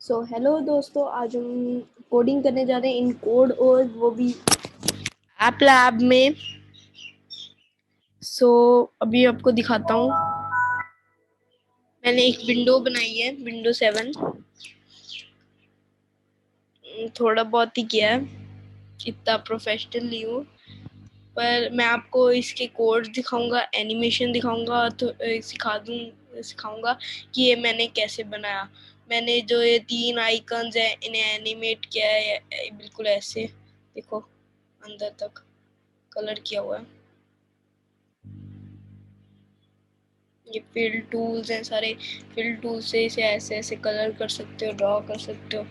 Hello दोस्तों, आज हम कोडिंग करने जा रहे हैं इन कोड और वो भी ऐप लैब में। अभी आपको दिखाता हूँ। मैंने एक विंडो बनाई है, विंडो 7। थोड़ा बहुत ही किया है, इतना प्रोफेशनल नहीं हूँ, पर मैं आपको इसके कोड दिखाऊंगा, एनिमेशन दिखाऊंगा, तो सिखाऊंगा कि ये मैंने कैसे बनाया। मैंने जो ये 3 आइकन्स हैं इन्हें एनिमेट किया है बिल्कुल ऐसे। देखो, अंदर तक कलर किया हुआ है। ये फिल टूल्स हैं सारे। फिल टूल से इसे ऐसे ऐसे कलर कर सकते हो, ड्रॉ कर सकते हो।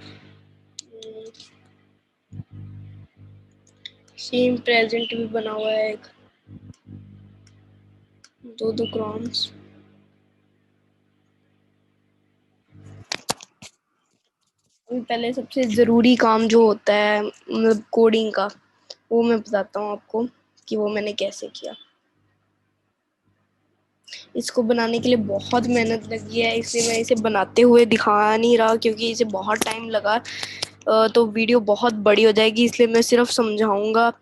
सेम प्रेजेंट भी बना हुआ है एक, दो क्रॉन्स। पहले सबसे ज़रूरी काम जो होता है मतलब कोडिंग का, वो मैं बताता हूँ आपको कि वो मैंने कैसे किया। इसको बनाने के लिए बहुत मेहनत लगी है, इसलिए मैं इसे बनाते हुए दिखा नहीं रहा क्योंकि इसे बहुत टाइम लगा। तो वीडियो बहुत बड़ी हो जाएगी, इसलिए मैं सिर्फ समझाऊंगा।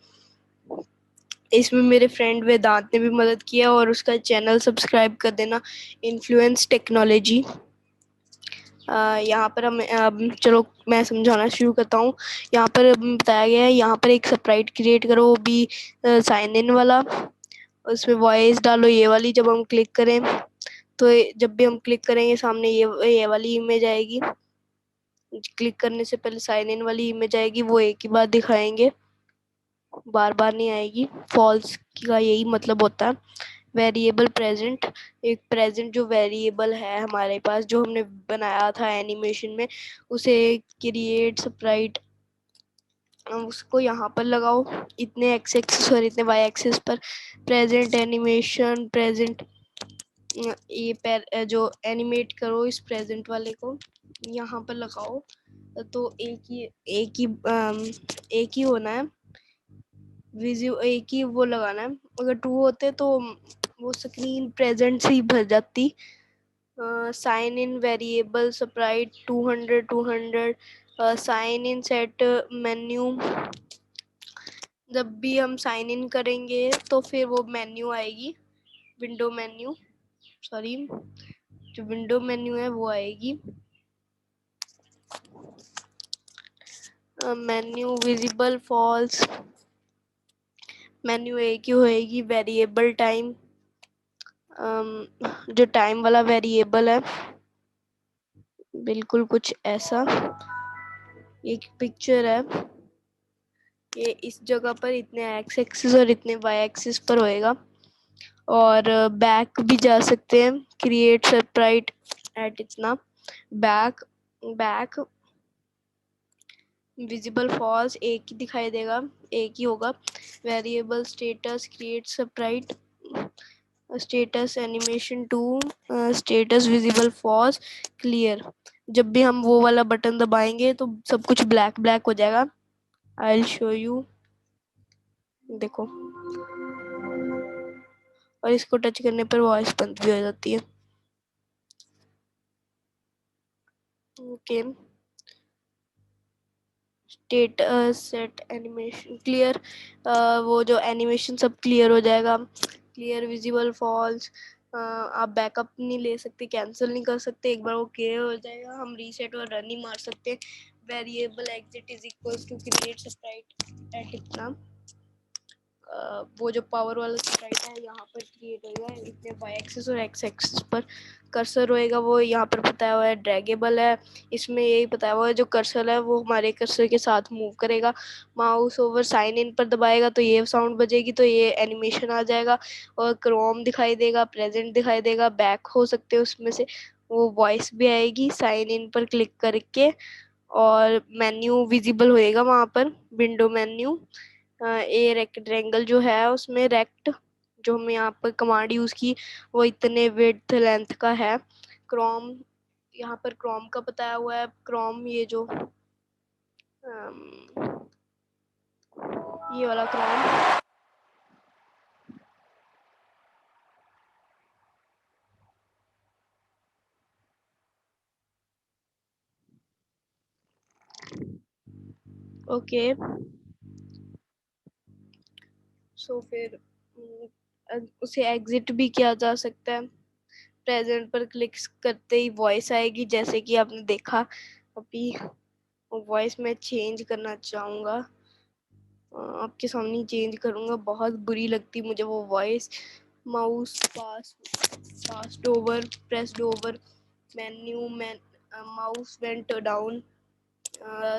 इसमें मेरे फ्रेंड वेदांत ने भी मदद किया और उसका चैनल सब्सक्राइब कर देना, इन्फ्लुएंस टेक्नोलॉजी। यहाँ पर चलो मैं समझाना शुरू करता हूँ। यहाँ पर बताया गया है, यहाँ पर एक स्प्राइट क्रिएट करो, वो भी साइन इन वाला। उसमें वॉइस डालो, ये वाली। जब हम क्लिक करें तो जब भी हम क्लिक करेंगे सामने ये वाली इमेज आएगी। क्लिक करने से पहले साइन इन वाली इमेज आएगी, वो एक ही बार दिखाएंगे, बार बार नहीं आएगी। फॉल्स का यही मतलब होता है। वेरिएबल प्रेजेंट, एक प्रेजेंट जो वेरिएबल है हमारे पास, जो हमने बनाया था एनिमेशन में, उसे क्रिएट स्प्राइट, उसको यहाँ पर लगाओ, इतने एक्स एक्सिस और इतने वाई एक्सिस पर। प्रेजेंट एनिमेशन, प्रेजेंट ये जो एनिमेट करो इस प्रेजेंट वाले को यहाँ पर लगाओ। तो एक ही होना है, एक ही वो लगाना है। अगर टू होते तो वो स्क्रीन प्रेजेंट से ही भर जाती। Sign in variable sprite 200 sign in set menu. जब भी हम साइन इन करेंगे तो फिर वो मेन्यू आएगी, विंडो मेन्यू, सॉरी, जो विंडो मेन्यू है वो आएगी। मेन्यू विजिबल फॉल्स, मेन्यू एक ही होएगी। वेरिएबल टाइम, जो टाइम वाला वेरिएबल है, बिल्कुल कुछ ऐसा। एक पिक्चर है, ये इस जगह पर इतने एक्स एक्सिस और इतने वाई एक्सिस पर होएगा। और बैक भी जा सकते हैं, क्रिएट स्प्राइट एट इतना बैक। बैक विजिबल फॉल्स एक ही दिखाई देगा, एक ही होगा। Variable status create sprite, status animation two, status visible false clear. जब भी हम वो वाला बटन दबाएंगे तो सब कुछ ब्लैक ब्लैक हो जाएगा। आई विल शो यू, देखो। और इसको टच करने पर वॉइस बंद भी हो जाती है। Okay, status set animation clear, वो जो एनिमेशन सब क्लियर हो जाएगा। क्लियर विजिबल फॉल्स, आप बैकअप नहीं ले सकते, कैंसिल नहीं कर सकते, एक बार वो क्लियर हो जाएगा हम रीसेट और रन ही मार सकते हैं। Variable exit is equals to create sprite at इतना, वो जो पावर वाला स्प्राइट है यहाँ पर क्रिएट होगा इतने वाई एक्सिस और एक्स एक्सिस पर। कर्सर होएगा वो यहाँ पर बताया हुआ है, ड्रैगेबल है। इसमें यही बताया हुआ है जो कर्सर है वो हमारे कर्सर के साथ मूव करेगा। माउस ओवर साइन इन पर दबाएगा तो ये साउंड बजेगी, तो ये एनिमेशन आ जाएगा। और क्रोम दिखाई देगा, प्रेजेंट दिखाई देगा, बैक हो सकते हैं उसमें से, वो वॉइस भी आएगी साइन इन पर क्लिक करके। और मेन्यू विजिबल होएगा वहाँ पर, विंडो मेन्यू। ए रेक्टेंगल जो है उसमें रेक्ट, जो हमने यहाँ पर कमांड यूज की, वो इतने विड्थ लेंथ का है। क्रोम, यहाँ पर क्रोम का बताया हुआ है। क्रोम ये जो ये वाला क्रोम, ओके, सो फिर उसे एग्जिट भी किया जा सकता है। प्रेजेंट पर क्लिक करते ही वॉइस आएगी, जैसे कि आपने देखा अभी। वॉइस में चेंज करना चाहूँगा, आपके सामने ही चेंज करूँगा। बहुत बुरी लगती मुझे वो voice. Mouse past over, pressed over, menu में mouse went down,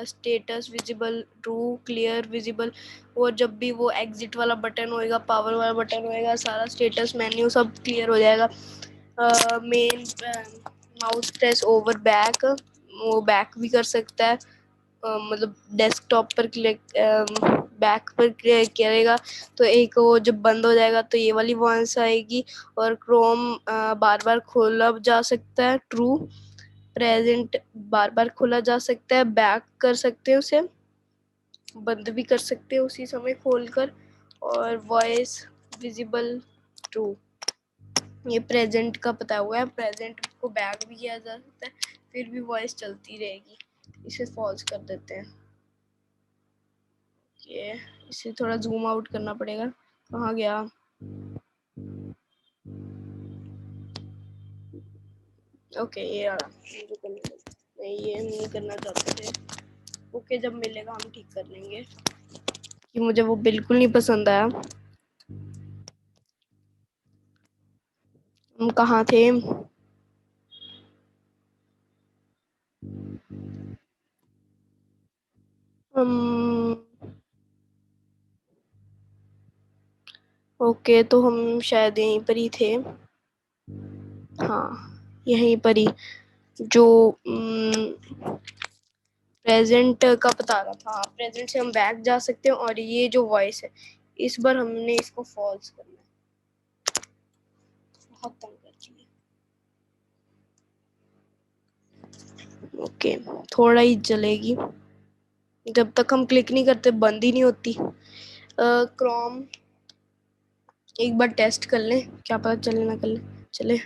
status visible, true, clear, visible. और जब भी वो एग्जिट वाला बटन होएगा, पावर वाला बटन होएगा, सारा स्टेटस मेन्यू सब क्लियर हो जाएगा। Main mouse press over back, वो बैक भी कर सकता है। मतलब डेस्कटॉप पर क्लिक बैक पर क्लिक करेगा तो एक वो जब बंद हो जाएगा तो ये वाली वॉइस आएगी। और क्रोम बार बार खोला जा सकता है, ट्रू। प्रेजेंट बार बार खोला जा सकता है, बैक कर सकते हैं उसे, बंद भी कर सकते हैं उसी समय खोलकर। और वॉइस विजिबल, ट्रू। ये प्रेजेंट का पता हुआ है, प्रेजेंट को बैक भी किया जा सकता है, फिर भी वॉइस चलती रहेगी। इसे फॉल्स कर देते हैं। ये इसे थोड़ा जूम आउट करना पड़ेगा। कहाँ गया? ओके, ये आ रहा। नहीं, ये नहीं करना चाहते थे। ओके, जब मिलेगा हम ठीक कर लेंगे। कि मुझे वो बिल्कुल नहीं पसंद आया। हम कहाँ थे? हम ओके, तो हम शायद यहीं पर ही थे। हाँ, यहीं पर ही। जो प्रेजेंट का बता रहा था, प्रेजेंट से हम बैक जा सकते हैं। और ये जो वॉइस है, इस बार हमने इसको फॉल्स करना है। बहुत तंग करती है। ओके, थोड़ा ही चलेगी। जब तक हम क्लिक नहीं करते बंद ही नहीं होती। क्रोम एक बार टेस्ट कर लें, क्या पता चले ना कर चले।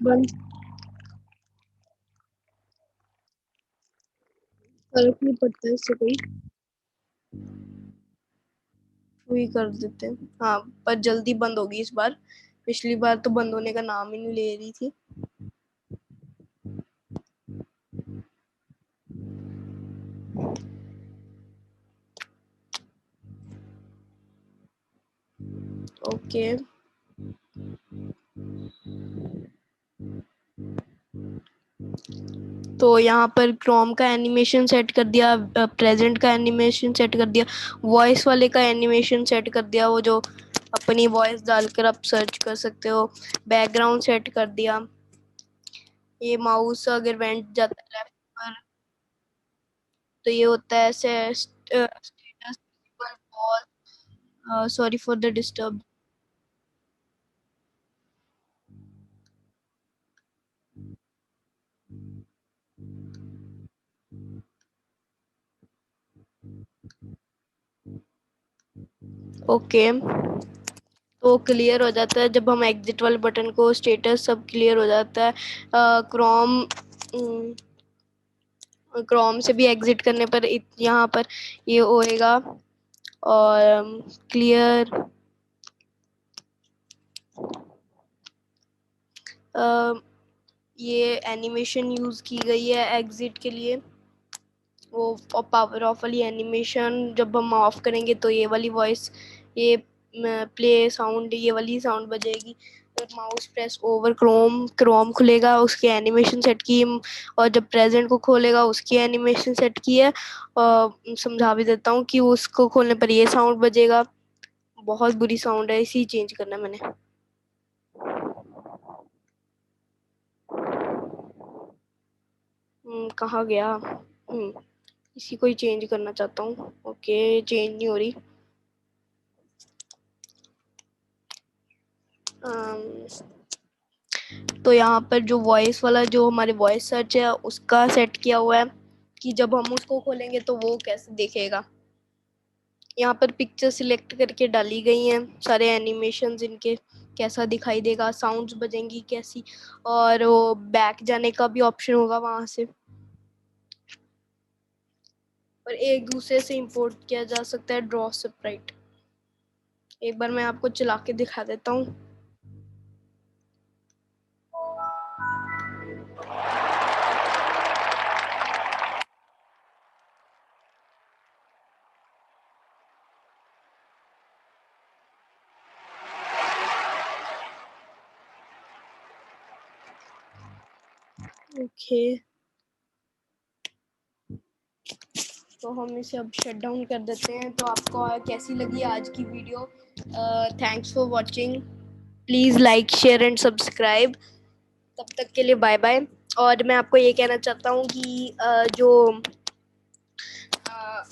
बंद। फर्क नहीं पड़ता इससे कोई, वही कर देते हैं। हाँ, पर जल्दी बंद होगी इस बार। पिछली बार तो बंद होने का नाम ही नहीं ले रही थी। ओके, तो यहाँ पर क्रोम का एनिमेशन सेट कर दिया, प्रेजेंट का एनिमेशन सेट कर दिया, वॉइस वाले का एनिमेशन सेट कर दिया, वो जो अपनी वॉइस डालकर आप सर्च कर सकते हो। बैकग्राउंड सेट कर दिया। ये माउस अगर वेंट जाता है लेफ्ट पर तो ये होता है status, sorry for the disturb. Okay, तो क्लियर हो जाता है जब हम एग्जिट वाले बटन को, स्टेटस सब क्लियर हो जाता है। क्रोम क्रोम से भी एग्जिट करने पर यहाँ पर ये होएगा। और क्लियर, ये एनिमेशन यूज की गई है एग्जिट के लिए। वो पावर ऑफ वाली एनिमेशन जब हम ऑफ करेंगे तो ये वाली वॉइस, ये प्ले साउंड, ये वाली साउंड बजेगी। फिर mouse press over Chrome, Chrome खुलेगा, उसकी एनिमेशन सेट की। और जब प्रेजेंट को खोलेगा उसकी एनिमेशन सेट की है। और समझा भी देता हूँ कि उसको खोलने पर ये साउंड बजेगा। बहुत बुरी साउंड है, इसी चेंज करना है मैंने। कहाँ गया? इसी को ही चेंज करना चाहता हूँ। ओके, चेंज नहीं हो रही। तो यहाँ पर जो वॉइस वाला, जो हमारे वॉइस सर्च है उसका सेट किया हुआ है कि जब हम उसको खोलेंगे तो वो कैसे दिखेगा। यहाँ पर पिक्चर सिलेक्ट करके डाली गई हैं, सारे एनिमेशंस इनके, कैसा दिखाई देगा, साउंड्स बजेंगी कैसी, और वो बैक जाने का भी ऑप्शन होगा वहां से, और एक दूसरे से इंपोर्ट किया जा सकता है ड्रॉ स्प्राइट। एक बार मैं आपको चला के दिखा देता हूँ। ओके, तो हम इसे अब शट डाउन कर देते हैं। तो आपको कैसी लगी आज की video? Thanks for watching, please like share and subscribe. तब तक के लिए बाय बाय। और मैं आपको ये कहना चाहता हूँ कि जो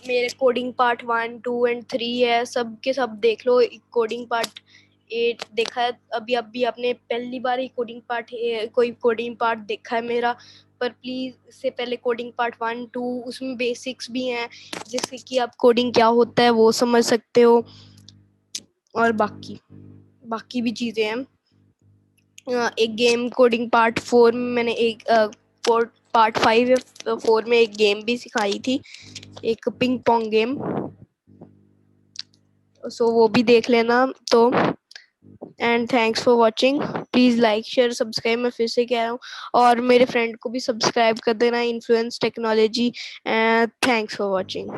मेरे कोडिंग पार्ट 1, 2 एंड 3 है, सब के सब देख लो। कोडिंग पार्ट 8 देखा है अभी अभी आपने, पहली बार ही कोई कोडिंग पार्ट देखा है मेरा, पर प्लीज़ इससे पहले कोडिंग पार्ट 1, 2 उसमें बेसिक्स भी हैं, जिससे कि आप कोडिंग क्या होता है वो समझ सकते हो, और बाकी बाकी भी चीज़ें हैं। एक गेम कोडिंग पार्ट 4 में मैंने एक पार्ट 5 या 4 में एक गेम भी सिखाई थी, एक पिंग पोंग गेम, सो वो भी देख लेना। तो and thanks for watching, please like share subscribe, मैं फिर से कह रहा हूँ, और मेरे फ्रेंड को भी सब्सक्राइब कर देना, influence technology. And thanks for watching.